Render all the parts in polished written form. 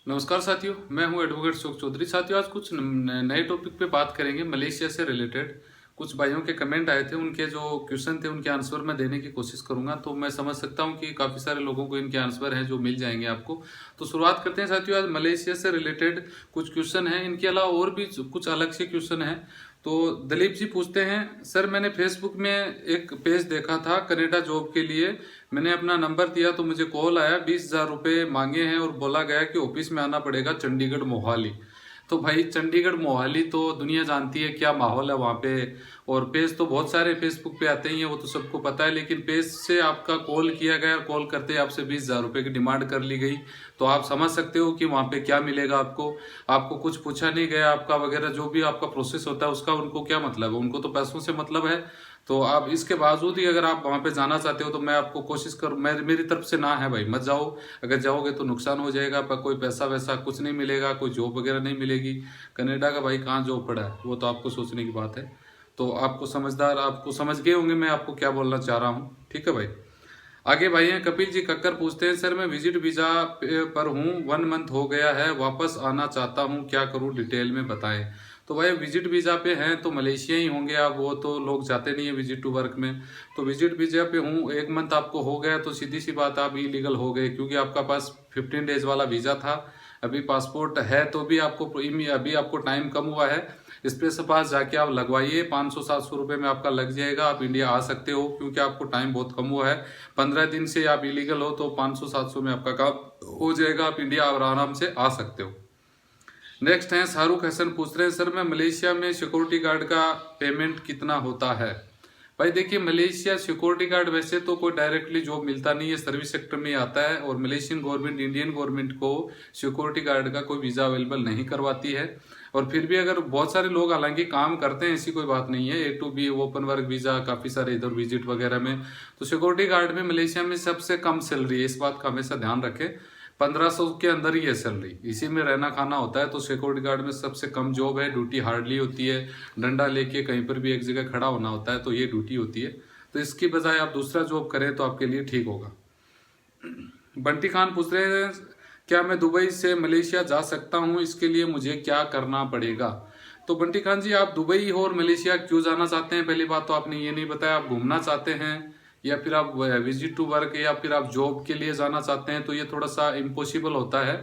नमस्कार साथियों, मैं हूं एडवोकेट अशोक चौधरी। साथियों, आज कुछ नए टॉपिक पे बात करेंगे मलेशिया से रिलेटेड। कुछ भाइयों के कमेंट आए थे, उनके जो क्वेश्चन थे उनके आंसर मैं देने की कोशिश करूंगा। तो मैं समझ सकता हूं कि काफ़ी सारे लोगों को इनके आंसर हैं जो मिल जाएंगे आपको। तो शुरुआत करते हैं साथियों। आज मलेशिया से रिलेटेड कुछ क्वेश्चन हैं, इनके अलावा और भी कुछ अलग से क्वेश्चन हैं। तो दलीप जी पूछते हैं, सर मैंने फेसबुक में एक पेज देखा था कनाडा जॉब के लिए। मैंने अपना नंबर दिया तो मुझे कॉल आया, 20,000 रुपये मांगे हैं और बोला गया कि ऑफिस में आना पड़ेगा चंडीगढ़ मोहाली। तो भाई चंडीगढ़ मोहाली तो दुनिया जानती है क्या माहौल है वहाँ पे। और पेज तो बहुत सारे फेसबुक पे आते ही हैं, वो तो सबको पता है। लेकिन पेज से आपका कॉल किया गया, कॉल करते आपसे 20,000 रुपये की डिमांड कर ली गई। तो आप समझ सकते हो कि वहाँ पे क्या मिलेगा आपको। आपको कुछ पूछा नहीं गया, आपका वगैरह जो भी आपका प्रोसेस होता है उसका उनको क्या मतलब है, उनको तो पैसों से मतलब है। तो आप इसके बावजूद ही अगर आप वहाँ पे जाना चाहते हो तो मैं आपको कोशिश करूँ, मेरी तरफ से ना है भाई, मत जाओ। अगर जाओगे तो नुकसान हो जाएगा, पर कोई पैसा वैसा कुछ नहीं मिलेगा, कोई जॉब वगैरह नहीं मिलेगी। कनाडा का भाई कहाँ जॉब पड़ा है, वो तो आपको सोचने की बात है। तो आपको समझ गए होंगे मैं आपको क्या बोलना चाह रहा हूँ। ठीक है भाई। आगे भाई हैं कपिल जी कक्कर पूछते हैं, सर मैं विजिट वीजा पर हूँ, 1 मंथ हो गया है, वापस आना चाहता हूँ, क्या करूँ डिटेल में बताएं। तो भाई विजिट वीजा पे हैं तो मलेशिया ही होंगे आप, वो तो लोग जाते नहीं है विजिट टू वर्क में। तो विजिट वीजा पे हूँ, 1 मंथ आपको हो गया तो सीधी सी बात आप इलीगल हो गए, क्योंकि आपका पास 15 डेज वाला वीजा था। अभी पासपोर्ट है तो भी अभी आपको टाइम कम हुआ है। स्पेस पास जाके आप लगवाइए, 500-700 रुपये में आपका लग जाएगा, आप इंडिया आ सकते हो, क्योंकि आपको टाइम बहुत कम हुआ है। 15 दिन से आप इलीगल हो तो 500-700 में आपका काम हो जाएगा, आप इंडिया आराम से आ सकते हो। नेक्स्ट है शाहरुख हसन पूछ रहे हैं, सर मैं मलेशिया में सिक्योरिटी गार्ड का पेमेंट कितना होता है। भाई देखिए, मलेशिया सिक्योरिटी गार्ड वैसे तो कोई डायरेक्टली जॉब मिलता नहीं है, सर्विस सेक्टर में आता है। और मलेशियन गवर्नमेंट, इंडियन गवर्नमेंट को सिक्योरिटी गार्ड का कोई वीज़ा अवेलेबल नहीं करवाती है। और फिर भी अगर बहुत सारे लोग हालांकि काम करते हैं, ऐसी कोई बात नहीं है। A2B ओपन वर्क वीज़ा, काफ़ी सारे इधर विजिट वगैरह में। तो सिक्योरिटी गार्ड में मलेशिया में सबसे कम सैलरी है, इस बात का हमेशा ध्यान रखें। 1500 के अंदर ही है सैलरी, इसी में रहना खाना होता है। तो सिक्योरिटी गार्ड में सबसे कम जॉब है, ड्यूटी हार्डली होती है, डंडा लेके कहीं पर भी एक जगह खड़ा होना होता है, तो ये ड्यूटी होती है। तो इसकी बजाय आप दूसरा जॉब करें तो आपके लिए ठीक होगा। बंटी खान पूछ रहे हैं, क्या मैं दुबई से मलेशिया जा सकता हूँ, इसके लिए मुझे क्या करना पड़ेगा। तो बंटी खान जी, आप दुबई और मलेशिया क्यों जाना चाहते हैं, पहली बात तो आपने ये नहीं बताया। आप घूमना चाहते हैं या फिर आप विजिट टू वर्क या फिर आप जॉब के लिए जाना चाहते हैं, तो ये थोड़ा सा इम्पॉसिबल होता है।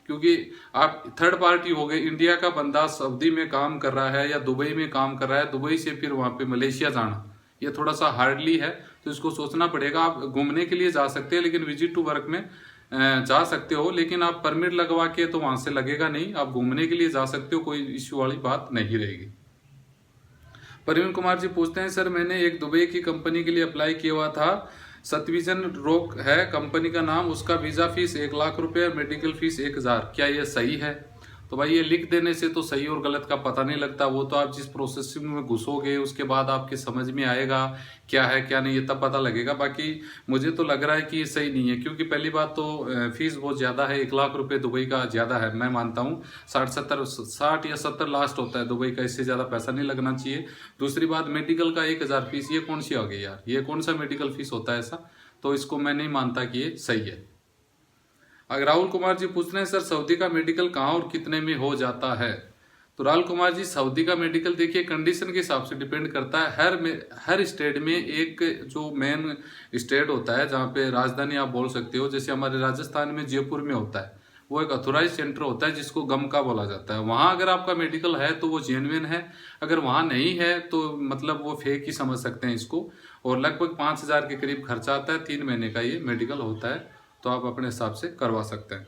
क्योंकि आप थर्ड पार्टी हो गए, इंडिया का बंदा सऊदी में काम कर रहा है या दुबई में काम कर रहा है, दुबई से फिर वहाँ पे मलेशिया जाना ये थोड़ा सा हार्डली है। तो इसको सोचना पड़ेगा। आप घूमने के लिए जा सकते हैं, लेकिन विजिट टू वर्क में जा सकते हो, लेकिन आप परमिट लगवा के तो वहां से लगेगा नहीं। आप घूमने के लिए जा सकते हो, कोई इश्यू वाली बात नहीं रहेगी। प्रवीण कुमार जी पूछते हैं, सर मैंने एक दुबई की कंपनी के लिए अप्लाई किया हुआ था, सतविजन रोक है कंपनी का नाम, उसका वीजा फीस 1 लाख रुपए, मेडिकल फीस 1,000, क्या ये सही है। तो भाई ये लिख देने से तो सही और गलत का पता नहीं लगता, वो तो आप जिस प्रोसेसिंग में घुसोगे उसके बाद आपके समझ में आएगा क्या है क्या नहीं, ये तब पता लगेगा। बाकी मुझे तो लग रहा है कि ये सही नहीं है, क्योंकि पहली बात तो फीस बहुत ज़्यादा है, 1 लाख रुपए दुबई का ज़्यादा है। मैं मानता हूँ 60 या 70 लास्ट होता है दुबई का, इससे ज़्यादा पैसा नहीं लगना चाहिए। दूसरी बात, मेडिकल का 1,000 फीस, ये कौन सी आ गई यार, ये कौन सा मेडिकल फीस होता है ऐसा। तो इसको मैं नहीं मानता कि ये सही है। अगर राहुल कुमार जी पूछ रहे हैं, सर सऊदी का मेडिकल कहाँ और कितने में हो जाता है। तो राहुल कुमार जी, सऊदी का मेडिकल देखिए कंडीशन के हिसाब से डिपेंड करता है। हर स्टेट में एक जो मेन स्टेट होता है जहाँ पे राजधानी आप बोल सकते हो, जैसे हमारे राजस्थान में जयपुर में होता है, वो एक अथोराइज सेंटर होता है जिसको गम का बोला जाता है। वहाँ अगर आपका मेडिकल है तो वो जेन्युइन है, अगर वहाँ नहीं है तो मतलब वो फेक ही समझ सकते हैं इसको। और लगभग 5,000 के करीब खर्चा आता है, 3 महीने का ये मेडिकल होता है, तो आप अपने हिसाब से करवा सकते हैं।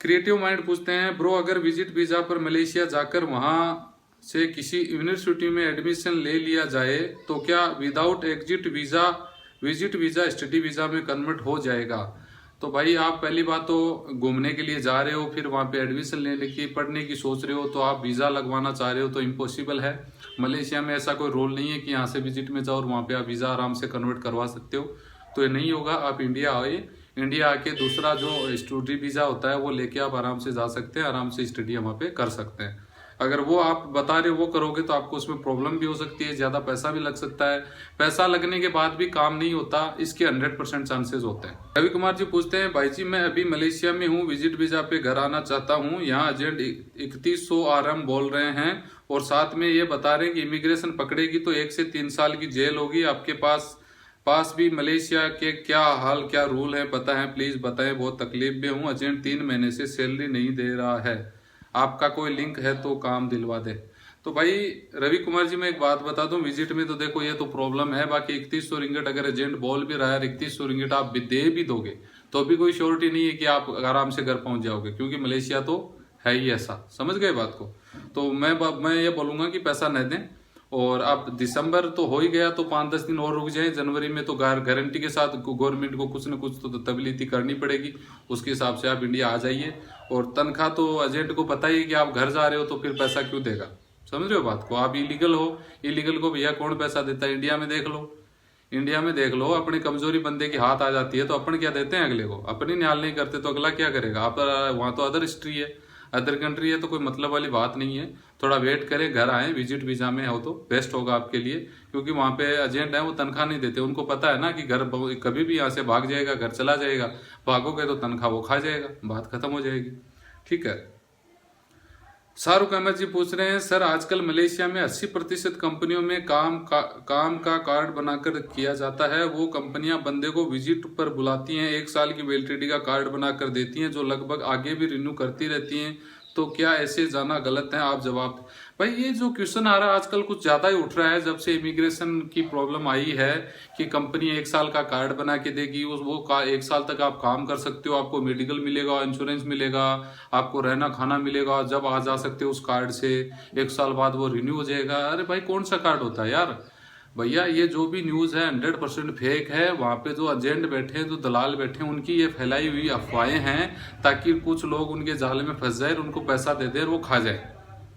क्रिएटिव माइंड पूछते हैं, ब्रो अगर विजिट वीजा पर मलेशिया जाकर वहां से किसी यूनिवर्सिटी में एडमिशन ले लिया जाए तो क्या without visit visa study visa में कन्वर्ट हो जाएगा। तो भाई आप पहली बात तो घूमने के लिए जा रहे हो, फिर वहाँ पे एडमिशन लेने की पढ़ने की सोच रहे हो, तो आप वीज़ा लगवाना चाह रहे हो तो इम्पॉसिबल है। मलेशिया में ऐसा कोई रोल नहीं है कि यहाँ से विजिट में जाओ और वहाँ पे आप वीज़ा आराम से कन्वर्ट करवा सकते हो, तो ये नहीं होगा। आप इंडिया आए, इंडिया आके दूसरा जो स्टडी वीज़ा होता है वो लेके आप आराम से जा सकते हैं, आराम से स्टडी वहाँ पे कर सकते हैं। अगर वो आप बता रहे हो वो करोगे तो आपको उसमें प्रॉब्लम भी हो सकती है, ज़्यादा पैसा भी लग सकता है। पैसा लगने के बाद भी काम नहीं होता, इसके 100% चांसेस होते हैं। रवि कुमार जी पूछते हैं, भाई जी मैं अभी मलेशिया में हूँ, विजिट वीजा पे घर आना चाहता हूँ। यहाँ एजेंट 3100 RM बोल रहे हैं और साथ में ये बता रहे हैं कि इमिग्रेशन पकड़ेगी तो 1 से 3 साल की जेल होगी। आपके पास भी मलेशिया के क्या हाल क्या रूल है पता है, प्लीज बताएं, बहुत तकलीफ में हूँ। एजेंट 3 महीने से सैलरी नहीं दे रहा है, आपका कोई लिंक है तो काम दिलवा दे। तो भाई रवि कुमार जी मैं एक बात बता दूं, विजिट में तो देखो ये तो प्रॉब्लम है। बाकी 3100 रिंगिट अगर एजेंट बोल भी रहा है, 3100 रिंगिट आप दे भी दोगे तो भी कोई श्योरिटी नहीं है कि आप आराम से घर पहुंच जाओगे, क्योंकि मलेशिया तो है ही ऐसा। समझ गए बात को? तो मैं ये बोलूंगा कि पैसा न दें, और अब दिसंबर तो हो ही गया तो 5-10 दिन और रुक जाए। जनवरी में तो गारंटी के साथ गवर्नमेंट को कुछ न कुछ तो तब्दीली करनी पड़ेगी, उसके हिसाब से आप इंडिया आ जाइए। और तनख्वाह तो एजेंट को पता ही है कि आप घर जा रहे हो, तो फिर पैसा क्यों देगा? समझ रहे हो बात को? आप इलीगल हो, इलीगल को भैया कौन पैसा देता है? इंडिया में देख लो, इंडिया में देख लो, अपनी कमजोरी बंदे की हाथ आ जाती है तो अपन क्या देते हैं अगले को? अपनी न्याल नहीं करते तो अगला क्या करेगा? आप वहां तो अदर हिस्ट्री है, अदर कंट्री है, तो कोई मतलब वाली बात नहीं है। थोड़ा वेट करें, घर आए, विजिट वीजा में हो तो बेस्ट होगा आपके लिए, क्योंकि वहां पे एजेंट है वो तनख्वाह नहीं देते। उनको पता है ना कि घर कभी भी यहाँ से भाग जाएगा, घर चला जाएगा, भागोगे तो तनख्वाह वो खा जाएगा, बात खत्म हो जाएगी। ठीक है। शाहरुख अहमद जी पूछ रहे हैं, सर आजकल मलेशिया में 80% कंपनियों में काम का कार्ड बनाकर किया जाता है। वो कंपनियां बंदे को विजिट पर बुलाती हैं, 1 साल की वैलिडिटी का कार्ड बनाकर देती हैं, जो लगभग आगे भी रिन्यू करती रहती हैं। तो क्या ऐसे जाना गलत है? आप जवाब। भाई ये जो क्वेश्चन आ रहा है आजकल कुछ ज्यादा ही उठ रहा है, जब से इमिग्रेशन की प्रॉब्लम आई है कि कंपनी 1 साल का कार्ड बना के देगी, वो 1 साल तक आप काम कर सकते हो, आपको मेडिकल मिलेगा, इंश्योरेंस मिलेगा, आपको रहना खाना मिलेगा, जब आ जा सकते हो उस कार्ड से। 1 साल बाद वो रिन्यू हो जाएगा। अरे भाई कौन सा कार्ड होता है यार? भैया ये जो भी न्यूज़ है 100% फेक है। वहाँ पे जो एजेंट बैठे हैं, जो दलाल बैठे हैं, उनकी ये फैलाई हुई अफवाहें हैं, ताकि कुछ लोग उनके जाल में फंस जाए, उनको पैसा दे दे और वो खा जाए।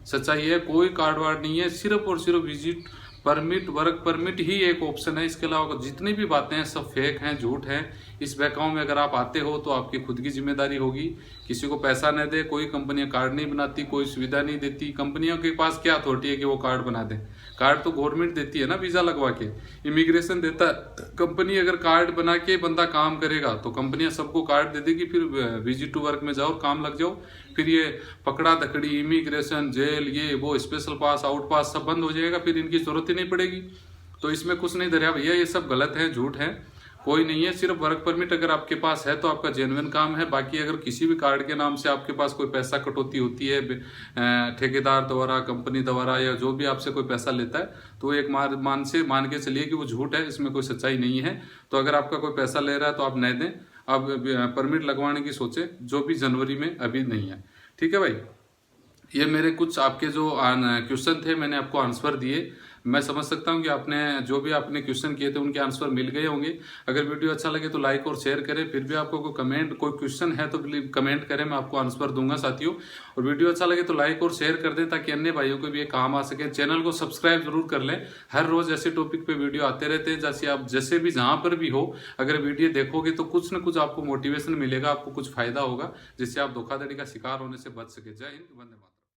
सच्चाई है, कोई कार्ड वार्ड नहीं है, सिर्फ और सिर्फ विजिट परमिट, वर्क परमिट ही एक ऑप्शन है। इसके अलावा जितनी भी बातें हैं सब फेक हैं, झूठ हैं। इस बहकाव में अगर आप आते हो तो आपकी खुद की जिम्मेदारी होगी। किसी को पैसा न दे, कोई कंपनियां कार्ड नहीं बनाती, कोई सुविधा नहीं देती। कंपनियों के पास क्या अथॉरिटी है कि वो कार्ड बना दे? कार्ड तो गवर्नमेंट देती है ना, वीजा लगवा के, इमिग्रेशन देता है। कंपनी अगर कार्ड बना के बंदा काम करेगा तो कंपनियां सबको कार्ड दे देगी, फिर विजिट टू वर्क में जाओ, काम लग जाओ। फिर ये पकड़ा दकड़ी, इमिग्रेशन, जेल, ये वो, स्पेशल पास, आउट पास सब बंद हो जाएगा, फिर इनकी जरूरत ही नहीं पड़ेगी। तो इसमें कुछ नहीं दरिया भैया, ये सब गलत है, झूठ है, कोई नहीं है। सिर्फ वर्क परमिट अगर आपके पास है तो आपका जेन्युइन काम है। बाकी अगर किसी भी कार्ड के नाम से आपके पास कोई पैसा कटौती होती है ठेकेदार द्वारा, कंपनी द्वारा, या जो भी आपसे कोई पैसा लेता है, तो एक मान के चलिए कि वो झूठ है, इसमें कोई सच्चाई नहीं है। तो अगर आपका कोई पैसा ले रहा है तो आप नहीं दें, अब परमिट लगवाने की सोचे, जो भी जनवरी में अभी नहीं है। ठीक है भाई, ये मेरे कुछ आपके जो क्वेश्चन थे मैंने आपको आंसर दिए। मैं समझ सकता हूँ कि आपने जो भी आपने क्वेश्चन किए थे उनके आंसर मिल गए होंगे। अगर वीडियो अच्छा लगे तो लाइक और शेयर करें। फिर भी आपको कोई क्वेश्चन है तो प्लीज कमेंट करें, मैं आपको आंसर दूंगा साथियों। और वीडियो अच्छा लगे तो लाइक और शेयर कर दें, ताकि अन्य भाइयों को भी ये काम आ सके। चैनल को सब्सक्राइब जरूर कर लें, हर रोज ऐसे टॉपिक पे वीडियो आते रहते हैं। जैसे आप जैसे भी जहाँ पर भी हो, अगर वीडियो देखोगे तो कुछ न कुछ आपको मोटिवेशन मिलेगा, आपको कुछ फायदा होगा, जिससे आप धोखाधड़ी का शिकार होने से बच सके। जय हिंद, वंदे मातरम।